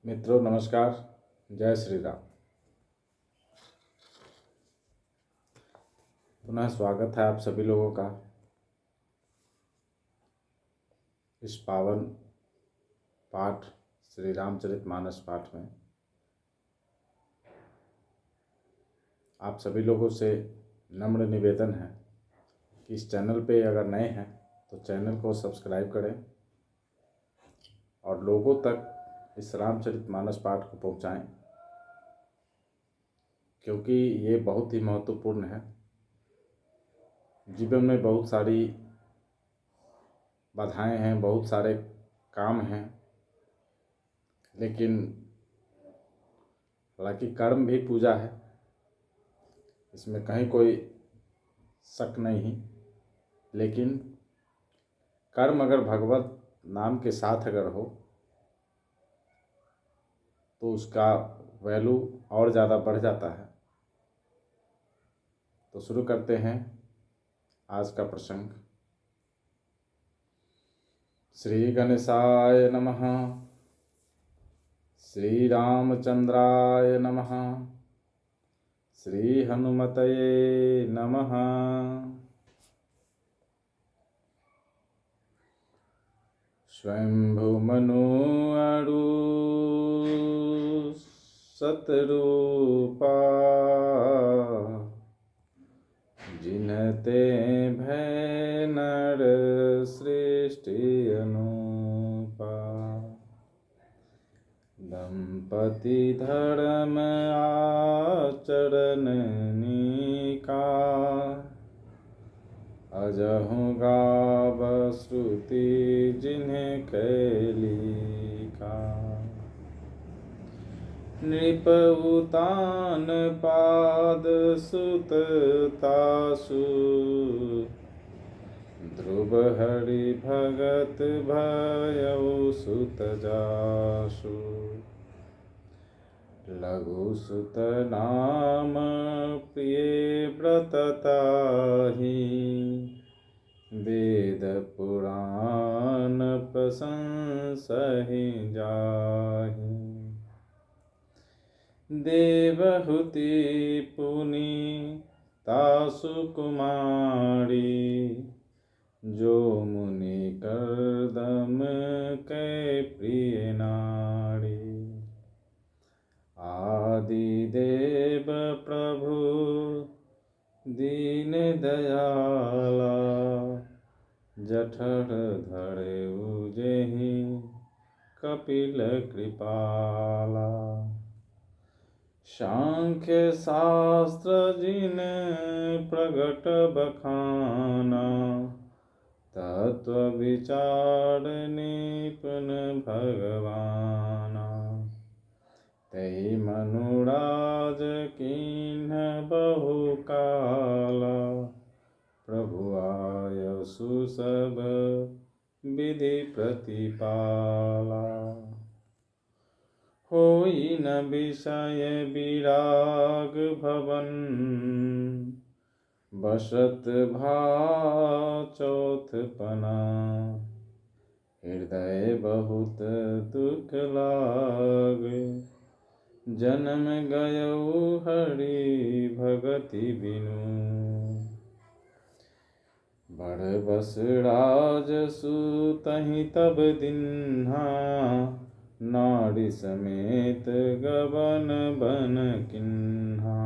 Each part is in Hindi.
मित्रों नमस्कार, जय श्री राम। पुनः स्वागत है आप सभी लोगों का इस पावन पाठ श्री रामचरितमानस पाठ में। आप सभी लोगों से नम्र निवेदन है कि इस चैनल पे अगर नए हैं तो चैनल को सब्सक्राइब करें और लोगों तक इस रामचरितमानस पाठ को पहुंचाएं, क्योंकि ये बहुत ही महत्वपूर्ण है। जीवन में बहुत सारी बाधाएं हैं, बहुत सारे काम हैं, लेकिन हालांकि कर्म भी पूजा है, इसमें कहीं कोई शक नहीं। लेकिन कर्म अगर भगवत नाम के साथ अगर हो तो उसका वैल्यू और ज़्यादा बढ़ जाता है। तो शुरू करते हैं आज का प्रसंग। श्री गणेशाय नमः, श्री रामचंद्राय नमः, श्री हनुमतये नमः। स्वयंभुमनु अरु सतरूपा, जिनते भय नर सृष्टि अनुपा। दंपति धर्म आचरण निका, अजहु गाव श्रुति जिन्हें कैलिका। नृपउतान पाद सुत तासु, ध्रुव हरि भगत भयउ सुत जासु। लघु सुत नाम प्रिय व्रत ताहि, वेद पुराण प्रशंसहि जाहि। देवहूति पुनि तासु कुमारी, जो मुनि करदम कै प्रिय नारी। आदि देव प्रभु दीन दयाला, जठर धरऊ जेहि कपिल कृपाला। सांख्य शास्त्र जिन प्रगट बखाना, तत्व विचार निपुण भगवाना। तै मनुराज कीन्ह बहु काला, प्रभु आयसु सब विधि प्रतिपाला। होई न विषय विराग भवन, बसत भाव चौथ पना। हृदय बहुत दुख लागे, जन्म गयउ हरि भगति बिनु। बड़ बस राज सुतहि तब दिन्हा, नारी समेत गबन बन किन्हा।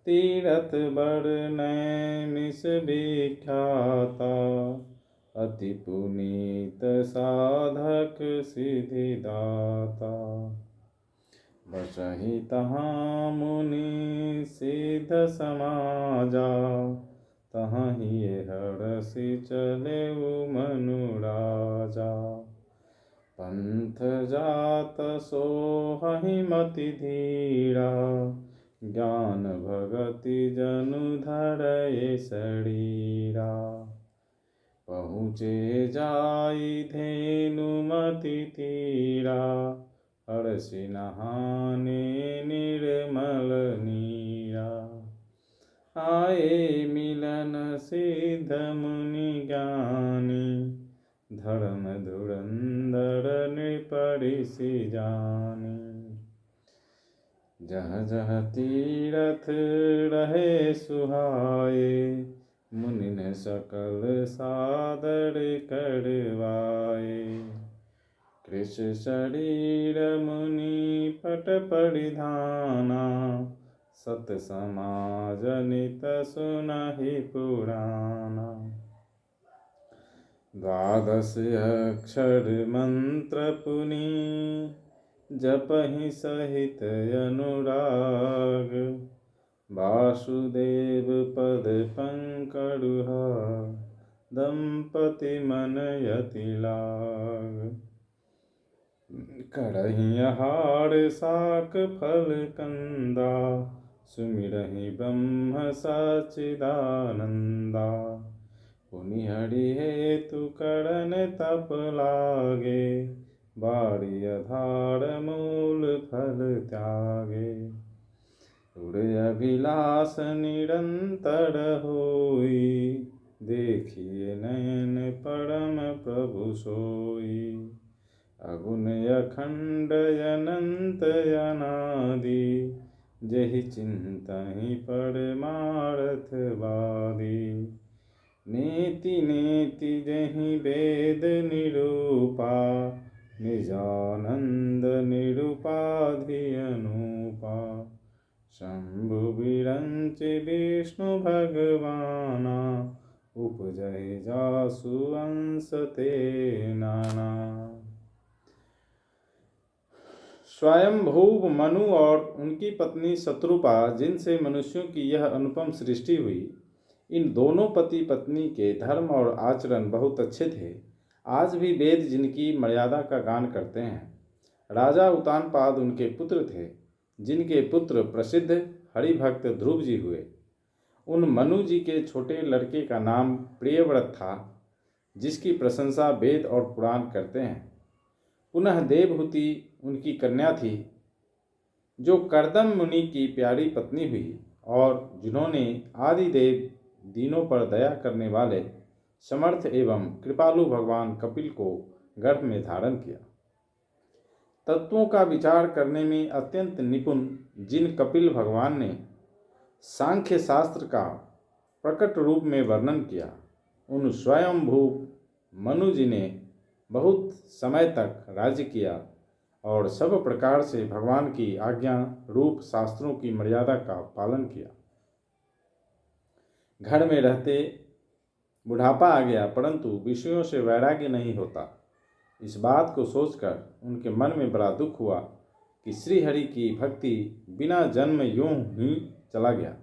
तीरथ बड़ नैमिष विख्याता, अति पुनीत साधक सिद्धि दाता। बसहि तहाँ मुनि सिद्ध समाजा, तहीं हरषि चलेउ मनु राजा। पंथ जात सोहहि मति धीरा, ज्ञान भगति जनु धरय शरीरा। पहुँचे जाई धेनु मति तीरा, हरषि नहाने निर्मल नीरा। आए मिलन सिद्ध मुनि ज्ञानी, धर्म धुरंधर नृप पड़ी सी जानी। जह जह तीरथ रहे सुहाए, मुनि ने सकल सादर करवाए। कृष शरीर मुनि पट परिधाना, सत समाज नित सुनहि पुराना। द्वादश अक्षर मंत्र पुनि, जपहि सहित अनुराग। वासुदेव पद पंकरुहा, दंपति मन यति लाग। करहि आहार साक फल कंदा, सुमिरहि ब्रह्म सच्चिदानंदा। पुनि हरि हेतु करन तप लागे, बारी आधार मूल फल त्यागे। उर अभिलाष निरंतर होई, देखिए नयन परम प्रभु सोई। अगुन अखंड अनंत अनादि, जहि चिंतहि परमार्थ वादी। नेति नेति जहि वेद निरूपा, निजानंद निरुपाधि अनुपा। शंभु विरंच विष्णु भगवाना, उपजहि जासु अंश ते नाना। स्वयंभू मनु और उनकी पत्नी शत्रुपा, जिनसे मनुष्यों की यह अनुपम सृष्टि हुई, इन दोनों पति पत्नी के धर्म और आचरण बहुत अच्छे थे। आज भी वेद जिनकी मर्यादा का गान करते हैं। राजा उतानपाद उनके पुत्र थे, जिनके पुत्र प्रसिद्ध हरिभक्त ध्रुव जी हुए। उन मनु जी के छोटे लड़के का नाम प्रियव्रत था, जिसकी प्रशंसा वेद और पुराण करते हैं। पुनः देवहूति उनकी कन्या थी, जो कर्दम मुनि की प्यारी पत्नी हुई और जिन्होंने आदिदेव दीनों पर दया करने वाले समर्थ एवं कृपालु भगवान कपिल को गर्भ में धारण किया। तत्वों का विचार करने में अत्यंत निपुण जिन कपिल भगवान ने सांख्य शास्त्र का प्रकट रूप में वर्णन किया, उन स्वयंभू मनु जी ने बहुत समय तक राज्य किया और सब प्रकार से भगवान की आज्ञा रूप शास्त्रों की मर्यादा का पालन किया। घर में रहते बुढ़ापा आ गया, परंतु विषयों से वैराग्य नहीं होता। इस बात को सोचकर उनके मन में बड़ा दुख हुआ कि श्री हरि की भक्ति बिना जन्म यूं ही चला गया।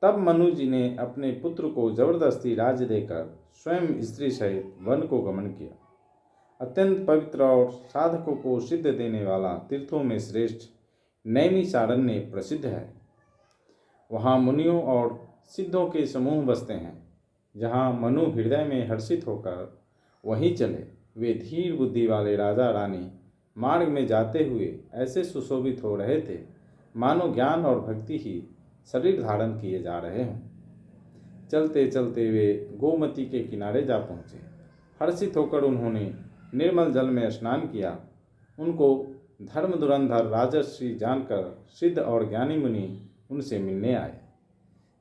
तब मनु जी ने अपने पुत्र को जबरदस्ती राज्य देकर स्वयं स्त्री सहित वन को गमन किया। अत्यंत पवित्र और साधकों को सिद्ध देने वाला तीर्थों में श्रेष्ठ नैमिषारण्य प्रसिद्ध है। वहाँ मुनियों और सिद्धों के समूह बसते हैं। जहाँ मनु हृदय में हर्षित होकर वहीं चले, वे धीर बुद्धि वाले राजा रानी मार्ग में जाते हुए ऐसे सुशोभित हो रहे थे, मानो ज्ञान और भक्ति ही शरीर धारण किए जा रहे हों। चलते चलते वे गोमती के किनारे जा पहुँचे। हर्षित होकर उन्होंने निर्मल जल में स्नान किया। उनको धर्म धुरंधर राजर्षि जानकर सिद्ध और ज्ञानी मुनि उनसे मिलने आए।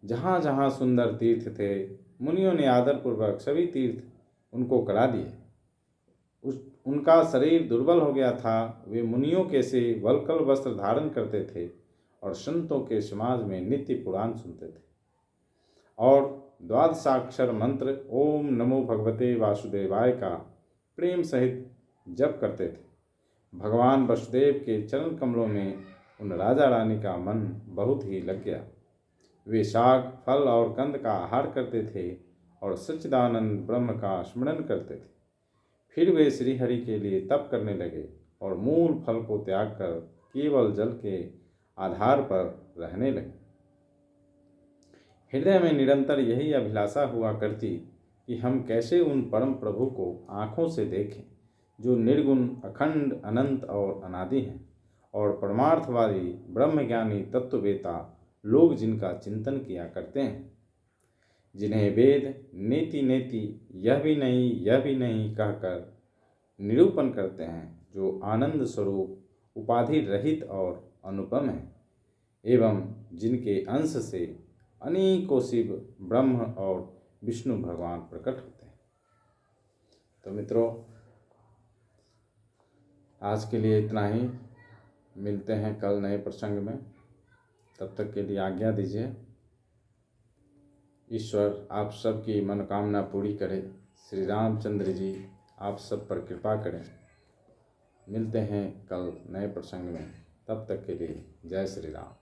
जहाँ जहाँ सुंदर तीर्थ थे, मुनियों ने आदरपूर्वक सभी तीर्थ उनको करा दिए। उनका शरीर दुर्बल हो गया था। वे मुनियों के से वल्कल वस्त्र धारण करते थे और संतों के समाज में नित्य पुराण सुनते थे और द्वादशाक्षर मंत्र ओम नमो भगवते वासुदेवाय का प्रेम सहित जप करते थे। भगवान वसुदेव के चरण कमलों में उन राजा रानी का मन बहुत ही लग गया। वे शाक, फल और कंद का आहार करते थे और सच्चिदानंद ब्रह्म का स्मरण करते थे। फिर वे श्रीहरि के लिए तप करने लगे और मूल फल को त्याग कर केवल जल के आधार पर रहने लगे। हृदय में निरंतर यही अभिलाषा हुआ करती कि हम कैसे उन परम प्रभु को आँखों से देखें, जो निर्गुण, अखंड, अनंत और अनादि हैं, और परमार्थवादी ब्रह्मज्ञानी तत्ववेता लोग जिनका चिंतन किया करते हैं, जिन्हें वेद नेति नेति यह भी नहीं कहकर निरूपण करते हैं, जो आनंद स्वरूप उपाधि रहित और अनुपम है एवं जिनके अंश से अनेकों शिव ब्रह्म और विष्णु भगवान प्रकट होते हैं। तो मित्रों, आज के लिए इतना ही। मिलते हैं कल नए प्रसंग में। तब तक के लिए आज्ञा दीजिए। ईश्वर आप सबकी मनोकामना पूरी करे। श्री रामचंद्र जी आप सब पर कृपा करें। मिलते हैं कल नए प्रसंग में। तब तक के लिए जय श्री राम।